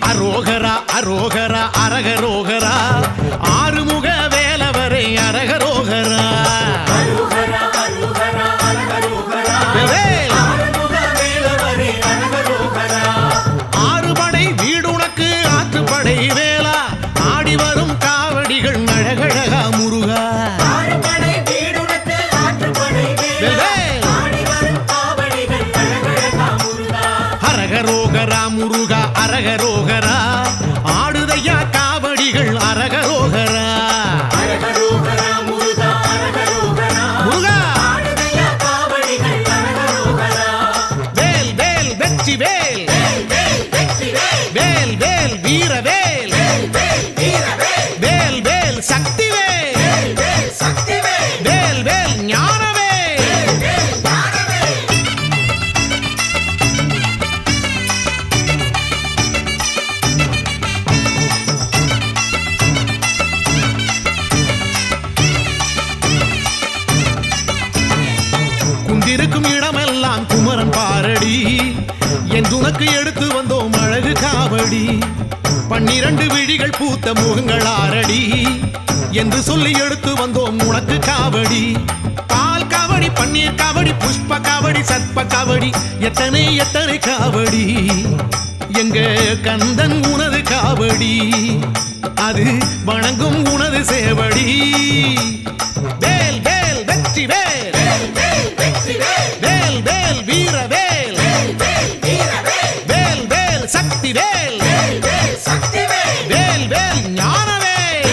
அரோகரா அரோகரா அரகரோகரா ஆறுமுக வேலவரை அரகரோகரா ஆறுபடை வீடுனக்கு ஆற்றுப்படை வேளா ஆடி வரும் காவடிகள் அழகழகா முருகா அரகரோகரா முருகா அரகரோகரா ஆடுதையா காவடிகள் அரகரோகரா முருகா வேல் வேல் வெற்றி வேல் வேல் வேல் வீரவேல் வேல் வேல் சக்தி வேல் வேல் வேல் ஞானவேல் குந்திருக்கும் இடமெல்லாம் குமரன் பாரடி என் துணக்கு எடுத்து வந்தோம் அழகு காவடி 12 விழிகள் பூத்த முகங்கள் ஆரடி என்று சொல்லி எடுத்து வந்தோம் உனக்கு காவடி பால் காவடி பன்னீர் காவடி புஷ்ப காவடி சத்ப காவடி எத்தனை எத்தனை காவடி எங்க கந்தன் உனது காவடி அது வணங்கும் உனது சேவடி வேல் வேல் வெற்றி வேல் வேல் வேல் வீரவேல் வேல் வேல் சக்தி வேல் வேல் வேல் ஞானவேல்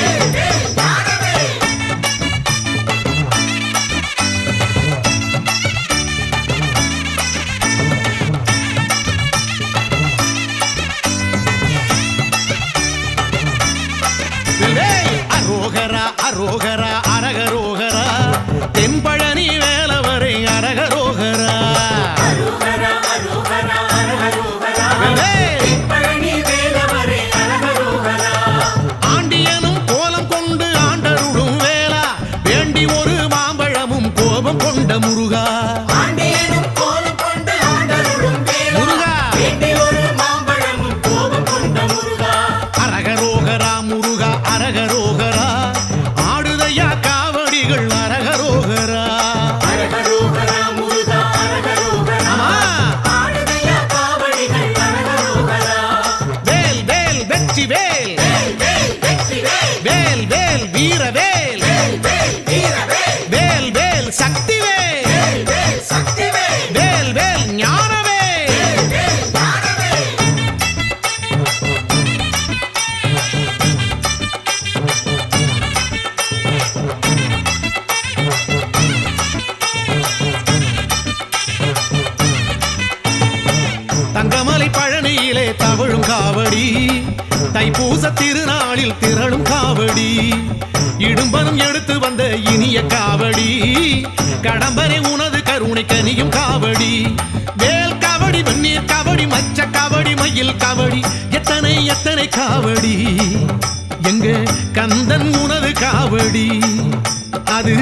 அரோகரா அரோகரா அரகரோகரா தென்பழனி வேலவரை அரகரோகரா ஆண்டியனும் கோலம் கொண்டு ஆண்டருளும் வேளா வேண்டி ஒரு மாம்பழமும் கோபம் கொண்ட முருகா அரகரோகரா முருகா அரகரோகரா ஆடுதையா காவடிகள் அரகரோகரா வேல் வேல் வெற்றி வேல் வேல் வேல் வீரவேல் வேல் வேல் சக்தி வேல் வேல் வேல் ஞானவேல் தங்கமலை பழனியிலே தவழும் காவடி தைப்பூச திருநாளில் திரளும் காவடி இடும்பனும் எடுத்து வந்த இனிய காவடி கடம்பனை உனது கருணை கனியும் காவடி வேல் காவடி வெந்நீர் காவடி மச்ச காவடி மயில் காவடி எத்தனை எத்தனை காவடி எங்க கந்தன் உனது காவடி அது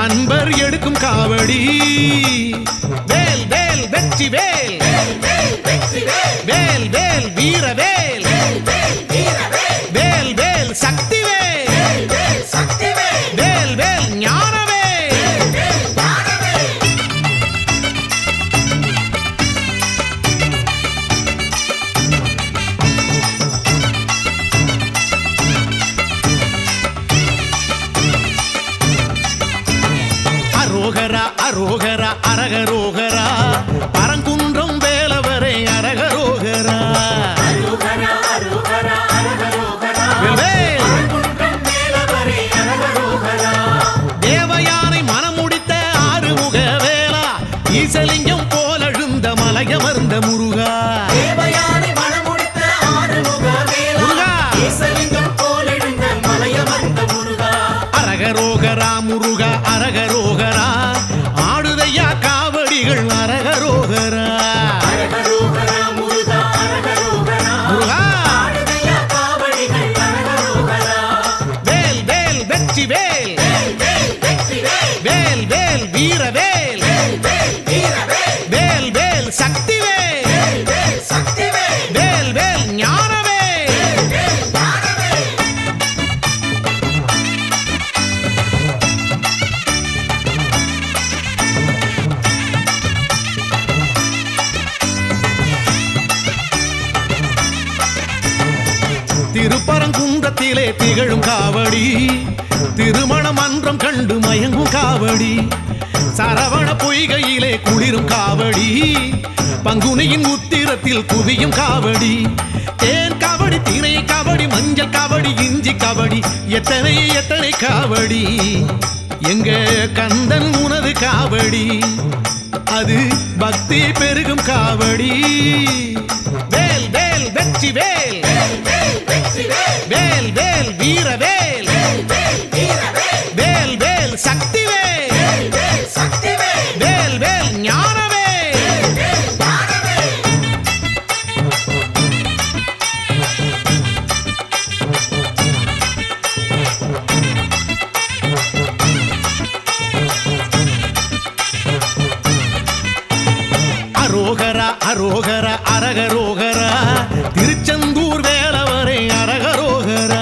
அன்பர் எடுக்கும் காவடி வேல் வேல் வெற்றி வேல் வேல் வேல் வீரவேல் வேல் வேல் சக்தி வேல் வேல் வேல் ஞானவேல் அரோகரா அரோகரா அரகரோகரா பரங்குன்றம் வேலவரை அரகரோகரா தேவயானை மனமுடித்த ஆறுமுக வேளா ஈசலிங்கம் போலழுந்த மலையமர்ந்த முருகா அரகரோகரா முருகா அரகரோகரா ஆடுதையா காவடிகள் அரகரோகரா முருகா வேல் வேல் வெற்றி வேல் வேல் வேல் வீரவேல் வேல் வேல் சக்தி வேல் வேல் வேல் ஞானவேல் திருப்பரங்குன்றத்திலே திகழும் காவடி திருமண மன்றம் கண்டு மயங்கும் காவடி சரவண பொய்கையிலே குளிரும் காவடி பங்குனியின் உத்திரத்தில் குவியும் காவடி தேன் காவடி திணை காவடி மஞ்சள் காவடி இஞ்சி காவடி எத்தனை எத்தனை காவடி எங்க கந்தன் உனது காவடி அது பக்தி பெருகும் காவடி வேல் வேல் வெற்றி வேல் வேல் வேல் வீர வேல் வேல் வேல் சக்தி வேல் வேல் வேல் ஞான வேல் அரோகரா அரோகரா அரகரோகரா திருச்செந்தூர் வேலவரே அரகரோகரா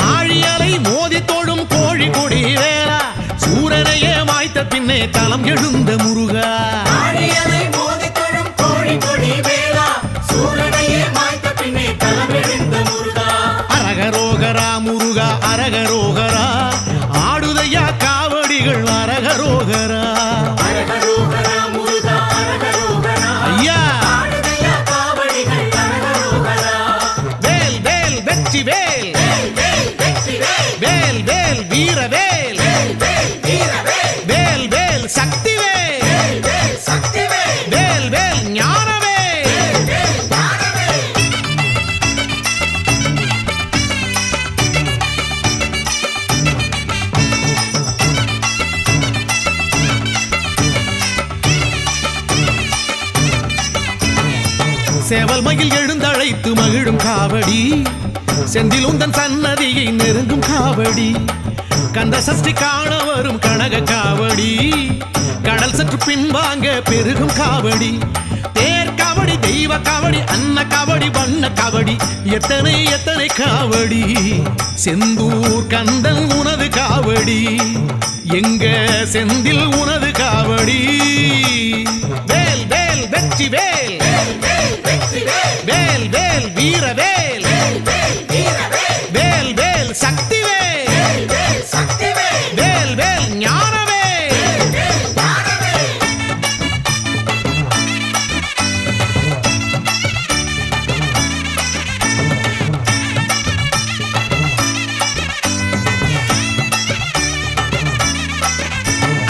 ஆழியலை மோதி தொழும் கோழி கொடி வேளா சூரனையே மாய்த்த பின்னே தலம் எழுந்த முருகா அரகரோகரா முருகா அரகரோகரா ஆடுதையா காவடிகள் அரகரோகரா ஐயா வேல் வேல் வெற்றி வேல் வேல் வேல் வீர வேல் வேல் வேல் சக்தி வேல் வேல் வேல் ஞான வேல் சேவல் மயில் எழுந்தழைத்து மகிழும் காவடி செந்தில் உந்தன் சன்னதியை நெருங்கும் காவடி கந்த சஷ்டி காண வரும் கனக காவடி கடல் சற்று பின்வாங்க பெருகும் காவடி தேர் காவடி தெய்வ காவடி அன்ன காவடி வண்ண காவடி எத்தனை எத்தனை காவடி செந்தூர் கந்தன் உனது காவடி எங்க செந்தில் உனது காவடி வேல் வேல் வெற்றி வேல் வேல் வேல் வீர வேல் வேல் வேல் சக்தி வேல் வேல் வேல் ஞான வேல்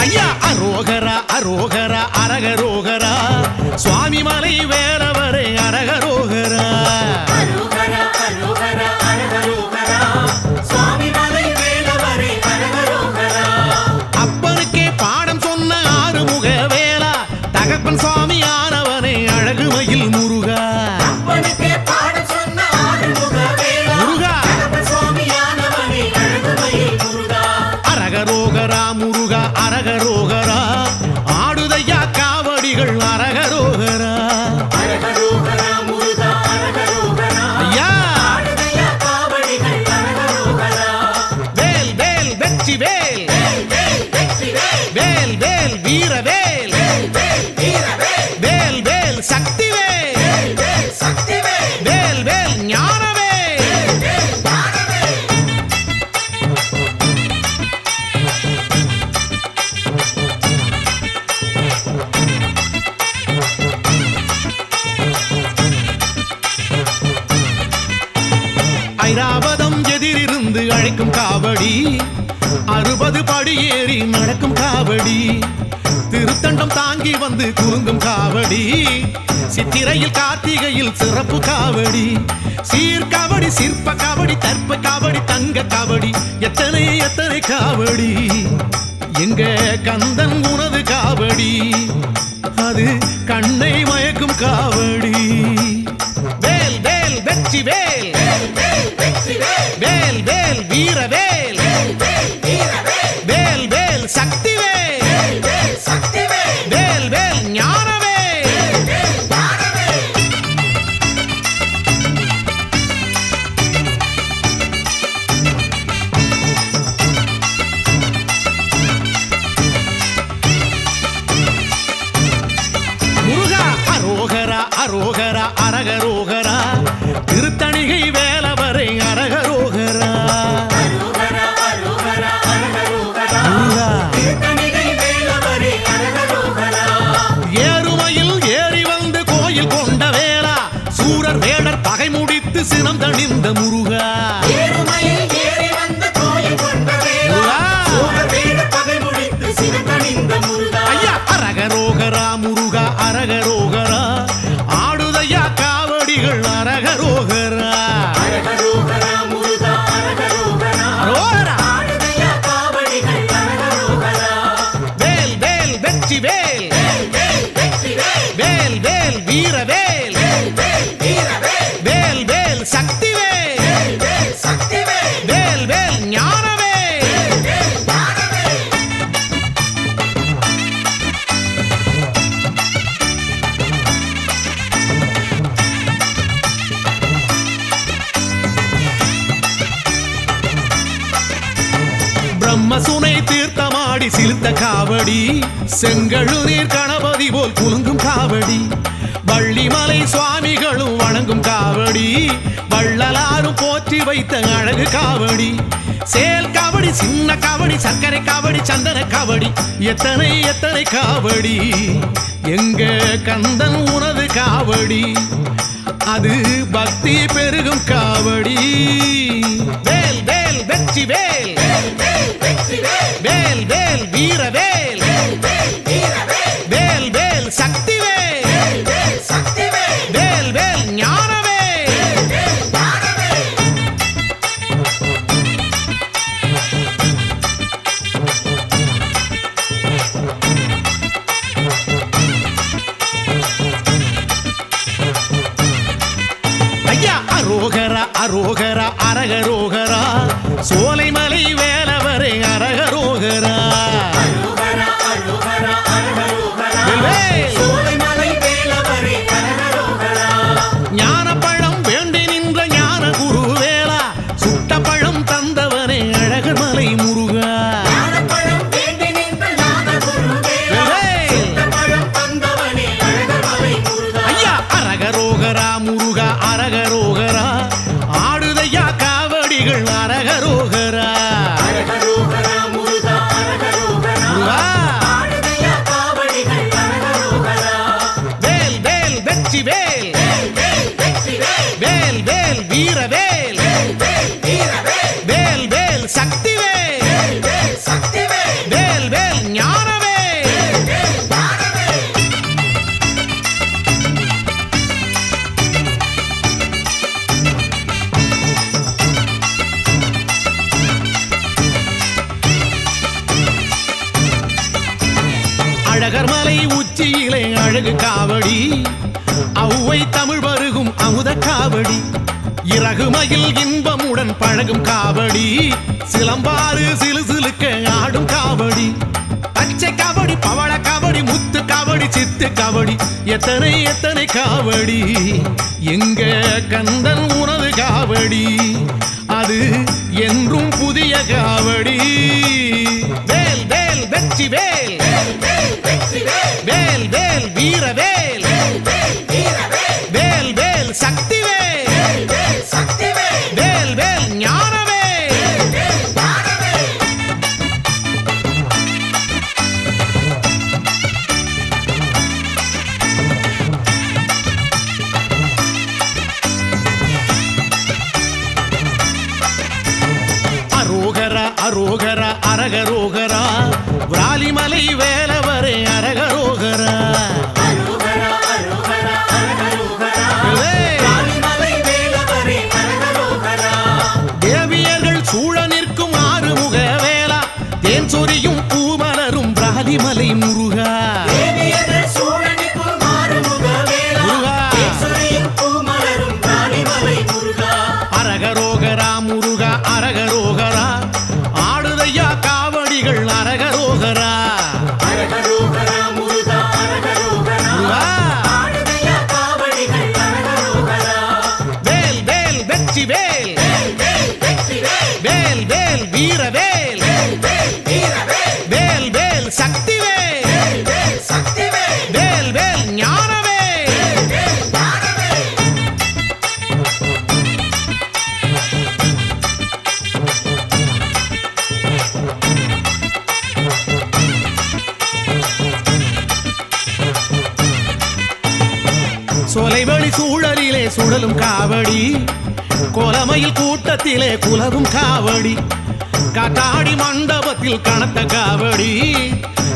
ஐயா அரோகரா அரோகரா அரகரோகரா சுவாமி மலை வேலவரே அரகரோகரா அப்பனுக்கே பாடம் சொன்ன ஆறுமுக வேளா தகப்பன் சுவாமி ஆனவனே அழகுமயில் முருகா முருகா அரகரோகரா முருகா அரகரோகரா ஆடுதையா காவடிகள் அரகரோகரா ஐயா வேல் வேல் வெற்றி வேல் வேல் வேல் வீர வேல் வேல் வேல் சக்தி வேல் வேல் வேல் ஞான வேல் ஐராவதம் எதிரிருந்து அழைக்கும் காவடி 60 படி ஏறி நடக்கும் காவடி திருத்தண்டம் தாங்கி வந்து குறுங்கும் காவடி சித்திரையில் கார்த்திகையில் சிறப்பு காவடி சீர்காவடி சிற்ப காவடி தற்ப காவடி தங்க காவடி எத்தனை எத்தனை காவடி எங்க கந்தன் உனது காவடி அது கண்ணை மயக்கும் காவடி வேல் வேல் வெற்றி வேல் வேல் வேல் வீர வேல் வேல் வேல் சக்தி வேல் வேல் வேல் ஞான வேல் அரோகரா அரகரோகரா திருத்தணிகை வேலவரை அரகரோகரா ஏறுமையில் ஏறி வந்து கோயில் கொண்ட வேளா சூரர் வேடர் பகை முடித்து சினம் தணிந்த முருகா ஐயா அரகரோகரா முருகா அரகரோகரா ஆடுதையா காவடிகள் அரகரோகரா வேல் வேல் வெற்றி வேல் வேல் வேல் வீரவேல் வேல் வேல் சக்தி வேல் வேல் வேல் ஞானவேல் பிரம்மசுனை தீர்த்தமாடி சிலுத்த காவடி செங்கழு நீர் கணபதி போல் குலுங்கும் காவடி வள்ளிமலை சுவாமிகளும் வணங்கும் காவடி வள்ளலாரும் போற்றி வைத்த அழகு காவடி சேல் காவடி சின்ன காவடி சர்க்கரை காவடி சந்தன காவடி எத்தனை எத்தனை காவடி எங்க கந்தன் உனது காவடி அது பக்தி பெருகும் காவடி வேல் வேல் வெற்றி வேல் வேல் வேல் வீரவேல் வேல் வேல் சக்தி வேல் வேல் வேல் ஞானவேல் ஐயா அரோகரா அரோகரா அரகரோகரா சோலைமலை வேலவரை அரகரோகரா ஞானப்பழம் வேண்டி நின்ற ஞான குருவேலா சுட்ட பழம் தந்தவனே அழகர் மலை முருகா ஐயா அரகரோகரா முருகா அரகரோகரா ஆடுதையா காவடிகள் அரகரோகரா வேல் வேல் வெற்றி வேல் வேல் வேல் வீரவேல் வேல் வேல் சக்தி வேல் வேல் வேல் ஞானவேல் அழகர் மலை உச்சியிலே அழகு காவடி அவ்வை தமிழ் வருகும் அமுத காவடி இறகுமையில் இன்பமுடன் பழகும் காவடி சிலம்பாறு சிலு சிலுக்க ஆடும் காவடி பச்சை காவடி பவள காவடி முத்து காவடி சித்து காவடி எத்தனை எத்தனை காவடி எங்க கந்தன் உனது காவடி அது என்றும் புதிய காவடி வேல் வேல் வெற்றி வேல் வேல் வேல் வீரவேல் வேல் வேல் சக்தி வேல் வேல் வேல் ஞானவேல் அரோகரா அரோகரா அரகரோகரா விராலிமலை சொலைவழி சூழலிலே சுழலும் காவடி கோலமையில் கூட்டத்திலே குலவும் காவடி காத்தாடி மண்டபத்தில் கனத்த காவடி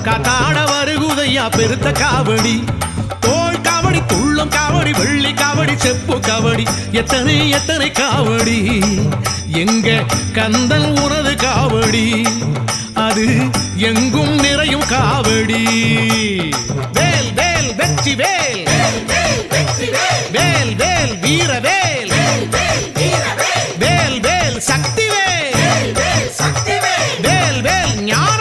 காத்தாட வருகுதையா பெருத்த காவடி தோல் காவடி துள்ளம் காவடி வெள்ளி காவடி செப்பு காவடி எத்தனை எத்தனை காவடி எங்க கந்தன் உனது காவடி அது எங்கும் நிறையும் காவடி வேல் வேல் வெற்றி வேல் வேல் வேல் வீர வேல் வேல் வேல் சக்தி வேல் வேல் வேல் ஞான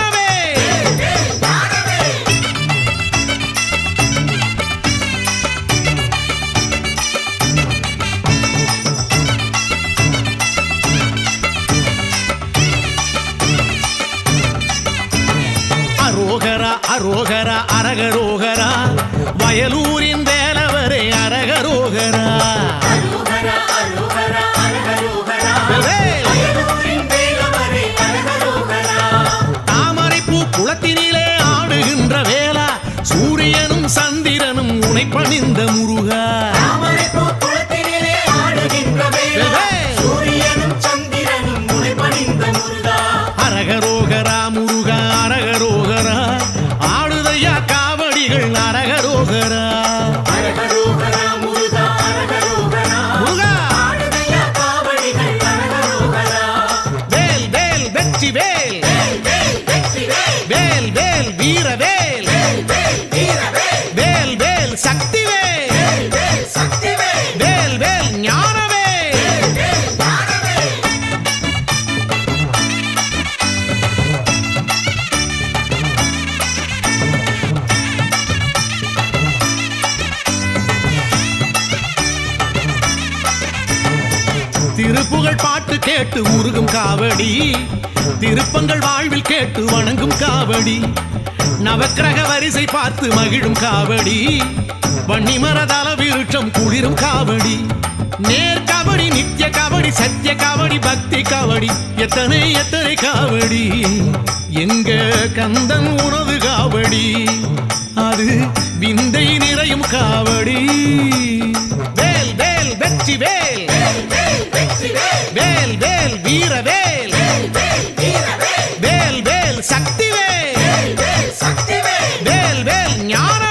அரோகரா அரோகரா அரகரோகரா வயலூரின் வேலவரே அரகரோகரா தாமரைப்பூ குளத்தினிலே ஆடுகின்ற வேளா சூரியனும் சந்திரனும் உனை பணிந்த முருகா அரகரோகரா முருகா அரகரோகரா ஆடுதையா காவடிகள் அரகரோகரா முருகா வேல் வேல் வெற்றி வேல் வேல் வேல் வீர வேல் வேல் வேல் சக்தி வேல் வேல் வேல் ஞான திருப்புகழ் பாட்டு கேட்டு உருகும் காவடி திருப்பங்கள் வாழ்வில் கேட்டு வணங்கும் காவடி நவக்கிரக வரிசை பார்த்து மகிழும் காவடி வன்னிமரதல விருட்சம் குளிரும் காவடி நேர் காவடி நித்திய காவடி சத்திய காவடி பக்தி காவடி எத்தனை எத்தனை காவடி எங்க கந்தன் உணவு காவடி அது விந்தை நிறையும் காவடி வேல் வேல் வெற்றி வேல் வேல் வேல் வீர வேல் வேல் வேல் சக்தி வேல் வேல் வேல் ஞான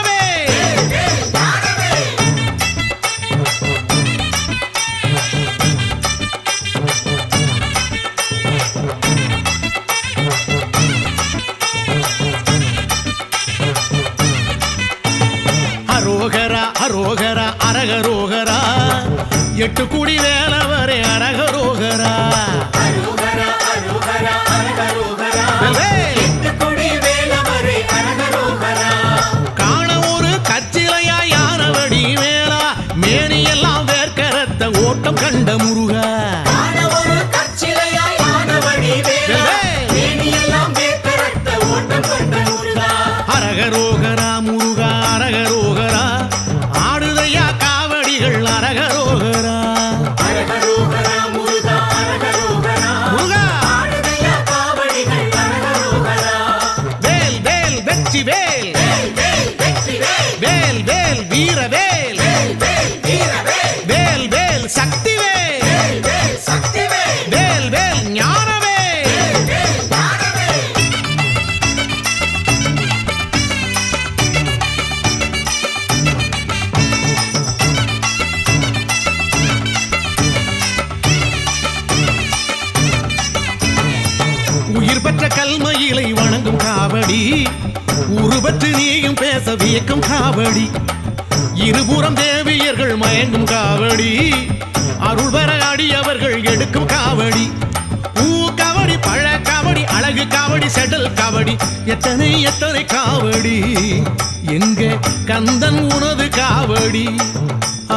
அரோகரா அரோகரா அரகரோகரா எட்டு குடி வேலவரே அரகரோகரா காண ஒரு கச்சிலையா யானவடி வேளா மேனியெல்லாம் வேர்க்கரத்த ஓட்டம் கண்ட முருகா அரகரோகரா முருகா அரகரோகரா ஆடுதையா காவடிகள் அரகரோகரா வேல் வேல் வெற்றி வேல் வேல் வேல் வீர வேல் வேல் வேல் சக்தி வேல் வேல் வேல் ஞான உயிர் பெற்ற கல்மையிலை வணங்கும் காவடி உருபற்று நீயும் பேச வியக்கும் காவடி இருபுறம் தேவியர்கள் மயங்கும் காவடி அருள் பெற அடியவர்கள் எடுக்கும் காவடி பூ காவடி பழ காவடி அழகு காவடி செடல் காவடி எத்தனை எத்தனை காவடி எங்க கந்தன் உனது காவடி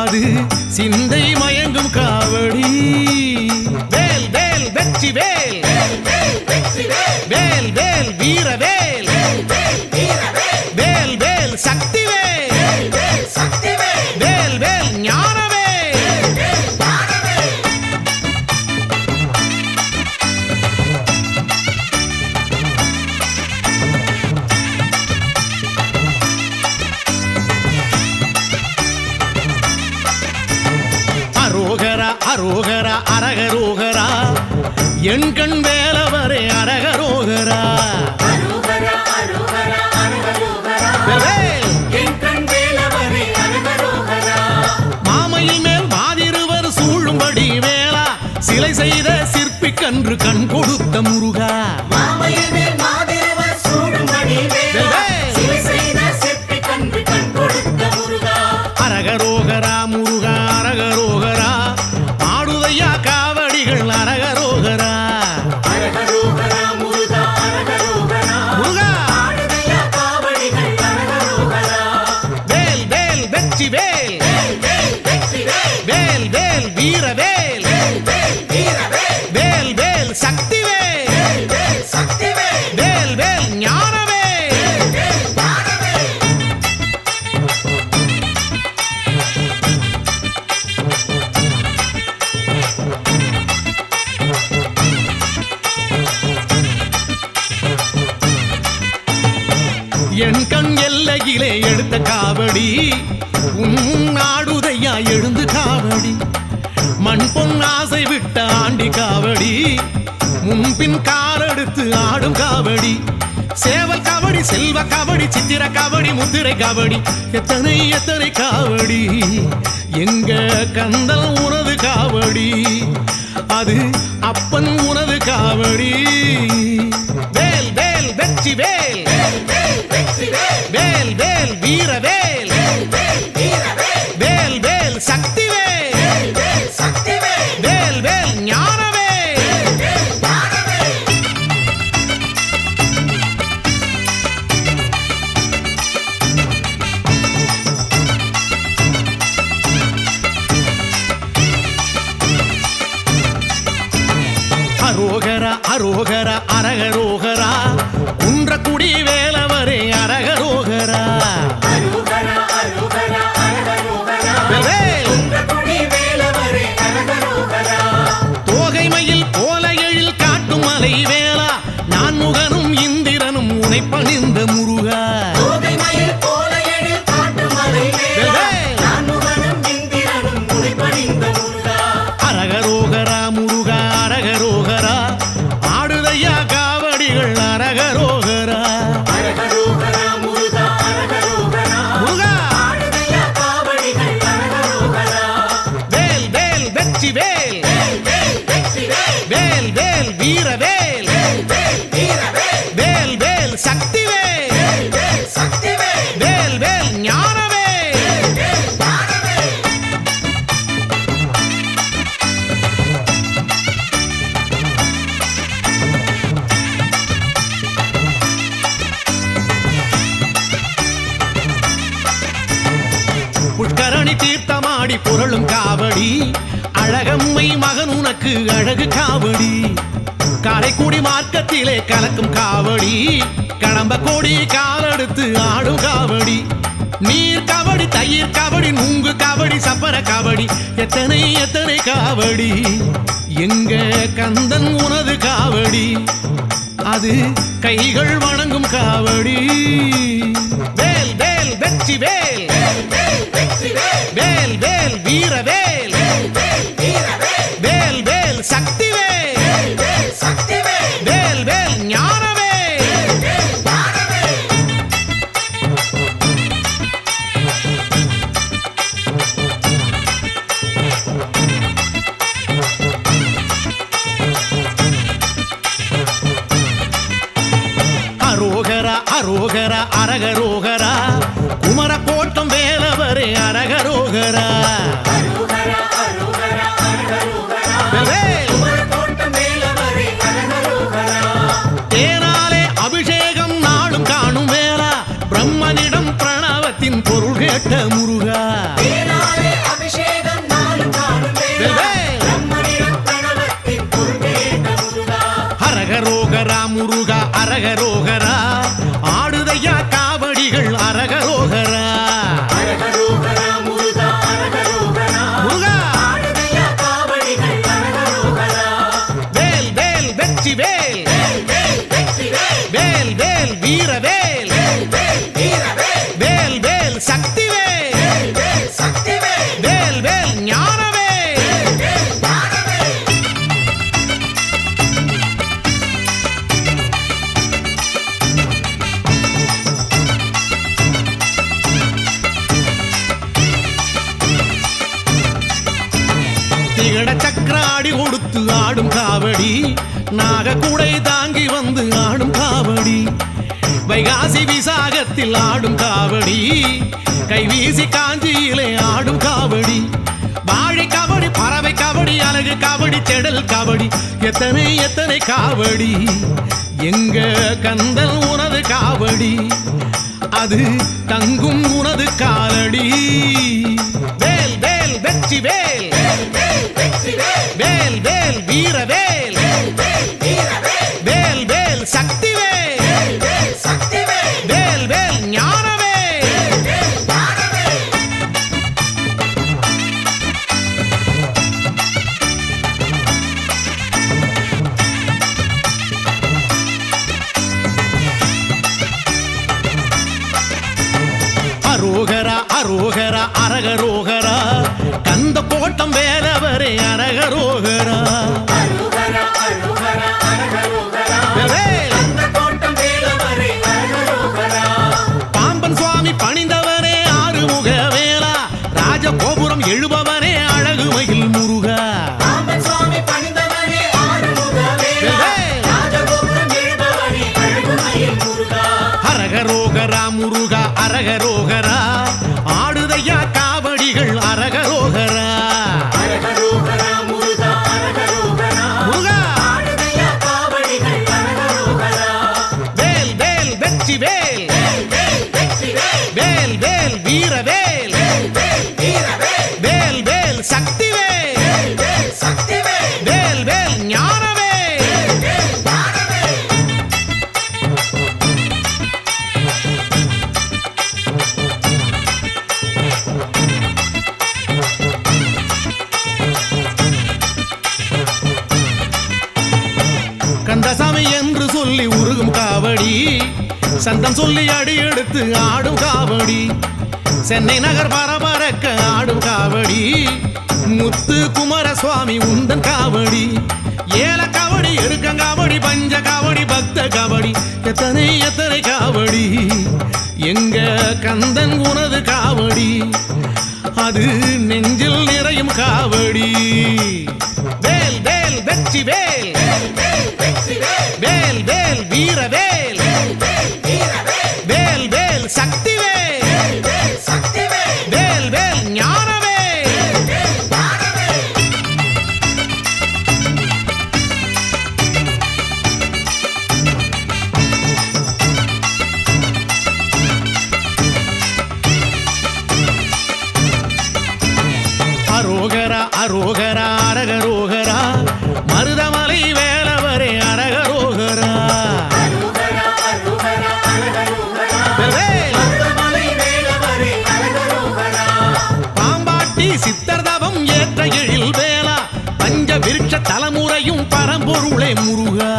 அது சிந்தை மயங்கும் காவடி வேல் வேல் வெற்றி வேல் வேல் வேல் வீர வேல் வேல் வேல் சக்தி வேல் வேல் வேல் ஞான அரோகரா அரகரோகரா என் கண் வேலவரே அரகரோகரா மாமையில் மேல் மாதிருவர் சூழும்படி வேளா சிலை செய்த சிற்பிக்கன்று கண் கொடுத்த முருகா அரகரோகரா முருகா அரகரோகரா ஆடுதையா காவடிகள் அரகரோகரா முருகா வேல் வேல் வெற்றி வேல் வேல் வேல் வீரவேல் வேல் வேல் சக்தி வேல் வேல் வேல் ஞானவேல் என் கண் எல்லையிலே எடுத்த காவடி உன்னாடுதையா எழுந்து காவடி மண் பொன் ஆசை விட்ட ஆண்டி காவடி முன்பின் காலெடுத்து ஆடும் காவடி சேவல் காவடி செல்வ காவடி சித்திர காவடி முத்திரை காவடி எத்தனை எத்தனை காவடி எங்க கந்தல் உனது காவடி அது அப்பன் உனது காவடி வேல் வேல் வெற்றி வேல் வேல் வேல் வீரவேல் வேல் வேல் சக்தி வேல் வேல் வேல் ஞானவேல் அரோகரா அரோகரா அரகரோகரா குன்றக்குடி வேலவரே அரகரோகரா தோகைமையில் போல எழில் காட்டும் மலை வேளா நான் முகனும் இந்திரனும் உனை பணிந்த முருகா அரகரோகரா முருகா அரகரோகரா ஆடுதையா காவடிகள் அரகரோகரா வேல் வேல் வெற்றி வேல் வேல் வேல் வீரவேல் வேல் வேல் சக்தி வேல் வேல் வேல் ஞானவேல் புஷ்கரணி தீர்த்தமாடி புரளும் காவடி அழகம்மை மகன் உனக்கு அழகு காவடி காரைக்குடி மார்க்கத்திலே கலக்கும் காவடி கடம்ப கோடி காலெடுத்து ஆடும் காவடி நீர் காவடி தயிர் காவடி நுங்கு காவடி சப்பர காவடி எத்தனை எத்தனை காவடி எங்க கந்தன் உனது காவடி அது கைகள் வணங்கும் காவடி வேல் வேல் வெற்றி வேல் வேல் வேல் வீரவேல் வேல் வேல் சக்தி வேல் வேல் வேல் ஞானவேல் அரோகரா அரோகரா அரகரோகரா குமர கோட்டம் வேலவரே அரகரோகரா தேனாலே அபிஷேகம் நாளும் காணும் வேளா பிரம்மனிடம் பிரணவத்தின் பொருள் கேட்ட முருகா அரகரோகரா முருகா அரகரோகரா ஆடுதையா காவடிகள் அரகரோகரா வேல் வேல் வெற்றி வேல் வேல் வேல் வீரவேல் வேல் வேல் சக்தி வேல் வேல் வேல் ஞானவேல் இடச்சக்கராடி கொடுத்து ஆடும் காவடி நாகக்கூடை தாங்கி வந்து ஆடும் காவடி வைகாசி விசாகத்தில் ஆடும் காவடி கைவீசி காஞ்சியிலே ஆடும் காவடி வாழை காவடி பறவை காவடி அழகு காவடி செடல் காவடி எத்தனை எத்தனை காவடி எங்க கந்தல் உனது காவடி அது தங்கும் உனது காலடி வேல் வேல் வெற்றி வேல் வேல் வேல் வீர வேல் வேல் வேல் சக்தி வேல் வேல் வேல் ஞான அரோகரா அரோகரா அரகரோகரா கந்த கோட்டம் வேலவரே அரகரோகரா பாம்பன் சுவாமி பணிந்தவரே ஆறுமுக வேலா ராஜகோபுரம் எழுபவரே அழகுமயில் முருகா அரகரோகரா முருகா அரகரோகரா ஆடுதையா காவடிகள் அரகரோகரா முருகா வேல் வேல் வெற்றி வேல் வேல் வேல் வீர வேல் வேல் வேல் சக்தி வேல் வேல் வேல் ஞான கந்தசாமி என்று சொல்லி உருகும் காவடி சந்தம் சொல்லி அடி எடுத்து ஆடும் காவடி சென்னை நகர் பரபரக்க ஆடும் காவடி முத்து குமாரசுவாமி உந்தன் காவடி ஏல காவடி எருக்கங்காவடி பஞ்ச காவடி பக்த காவடி எத்தனை எத்தனை காவடி எங்க கந்தன் உனது காவடி அது நெஞ்சில் நிறையும் காவடி வேல் வேல் வெற்றி வேல் வேல் வேல் வீர வேல் வேல் வேல் சக்தி வேல் வேல் வேல் ஞான அரோகரா அரோகரா அரகரோகரா மருதமலை வேலவரே அரகரோகரா பாம்பாட்டி சித்தர் தவம் ஏற்ற எழில் வேலா பஞ்ச விருட்ச தலைமுறையும் பரம்பொருளே முருகா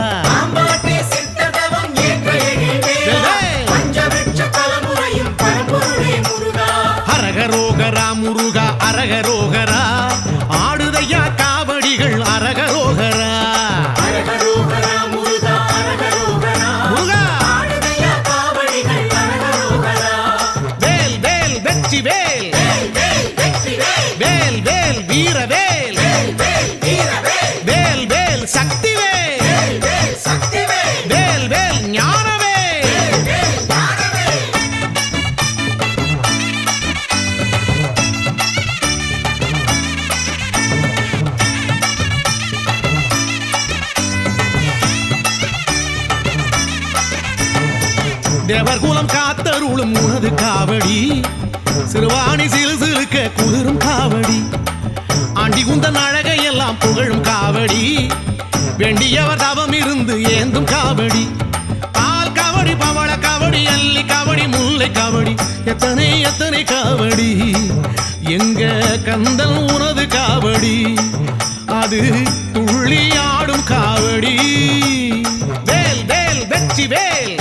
அரகரோகரா முருகா அரகரோகரா ஆடுதையா காவடிகள் அரகரோகரா முருகா வேல் வேல் வெற்றி வேல் வேல் வேல் வீர வேல் வேல் வேல் சக்தி வேல் வேல் வேல் ஞான தேவர் குலம் காத்தருளும் உனது காவடி சிறுவாணி சிறு சிறுக்க குளிரும் காவடி ஆண்டி குந்தன் அழகை எல்லாம் புகழும் காவடி வேண்டியவர் தவம் இருந்து ஏந்தும் காவடி பால் காவடி பவள காவடி அல்லி காவடி முல்லை காவடி எத்தனை எத்தனை காவடி எங்க கந்தல் உனது காவடி அது துள்ளி ஆடும் காவடி வேல் வேல் வெற்றி வேல்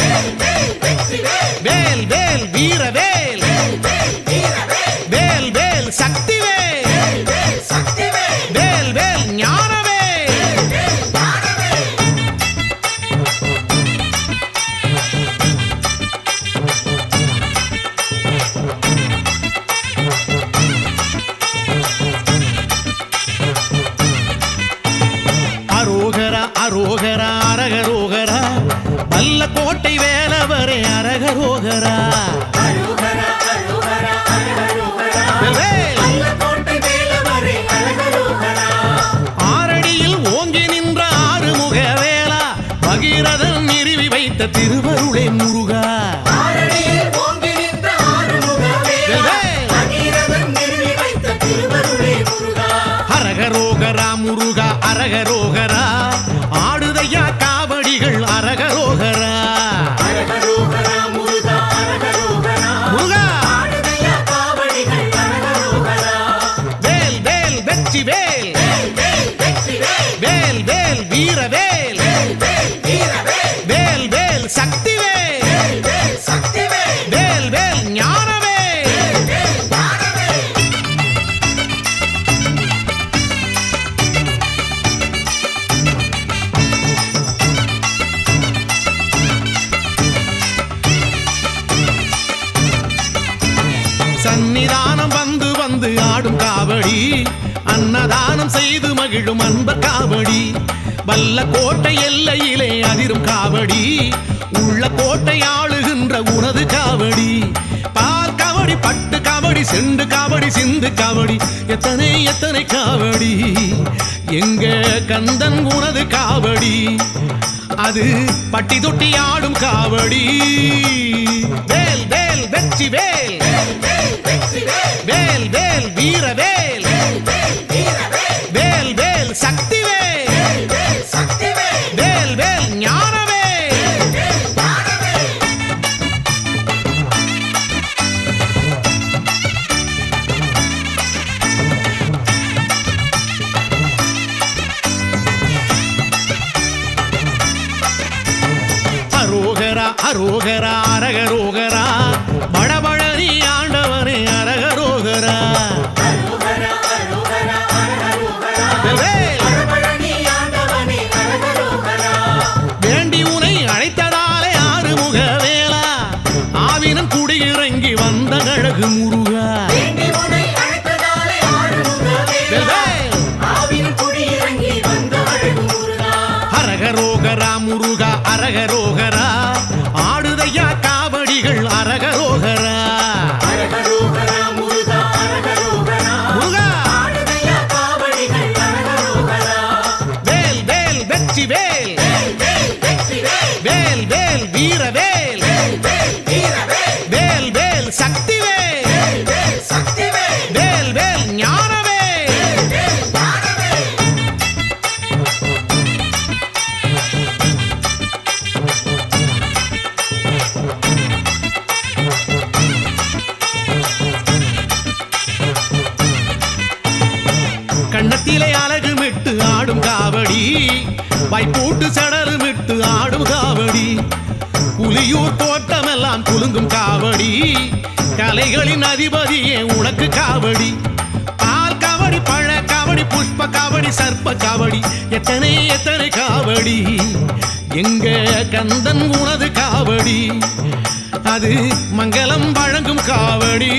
வேல் வேல் வீர வேல் வேல் வேல் சக்தி வேல் வேல் வேல் ஞான வேல் முருகா அரகரோகரா ஆடுதையா காவடிகள் அரகரோகரா முருகா வேல் வேல் வெற்றி வேல் வேல் வேல் வீரவேல் வேல் வேல் சக்தி வேல் வேல் வேல் ஞானவேல் சன்னிதானம் வந்து வந்து ஆடும் காவடி அன்னதானம் செய்து மகிழும் அன்பர் காவடி வல்ல கோட்டை எல்லையிலே அதிரும் காவடி உள்ள கோட்டை ஆளுகின்ற உனது காவடி பால் காவடி பட்டு காவடி செண்டு காவடி சிந்து காவடி எத்தனை எத்தனை காவடி எங்க கந்தன் உனது காவடி அது பட்டி தொட்டி ஆடும் காவடி வேல் வேல் வெற்றி வேல் வேல் வேல் வீரவேல் வேல் வேல் சக்தி வேல் வேல் வேல் ஞானவேல் அரோகரா அரோகரா அரகரோகரா படபழனி ஆண்டவனே அரகரோகரா வேண்டி உனை அழைத்ததாலே ஆறுமுக வேளா ஆவினன் குடியிறங்கி வந்த கழகு முருகா அரகரோகரா முருகா அரகரோகரா ஆடுதையா காவடிகள் அரகரோகரா வேல் வேல் வெற்றி வேல் வேல் வேல் வீரவேல் வேல் வேல் சக்தி வேல் வேல் வேல் ஞானவேல் கண்ணத்திலே அழகு மிட்டு ஆடும் காவடி வைப்பூட்டு சடரு மிட்டு ஆடும் காவடி புலியூர் தோட்டமெல்லாம் குலுங்கும் காவடி கலைகளின் அதிபதியே உனக்கு காவடி பால் காவடி பழ காவடி புஷ்ப காவடி சர்ப்ப காவடி எத்தனை எத்தனை காவடி எங்க கந்தன் உனது காவடி அது மங்களம் வழங்கும் காவடி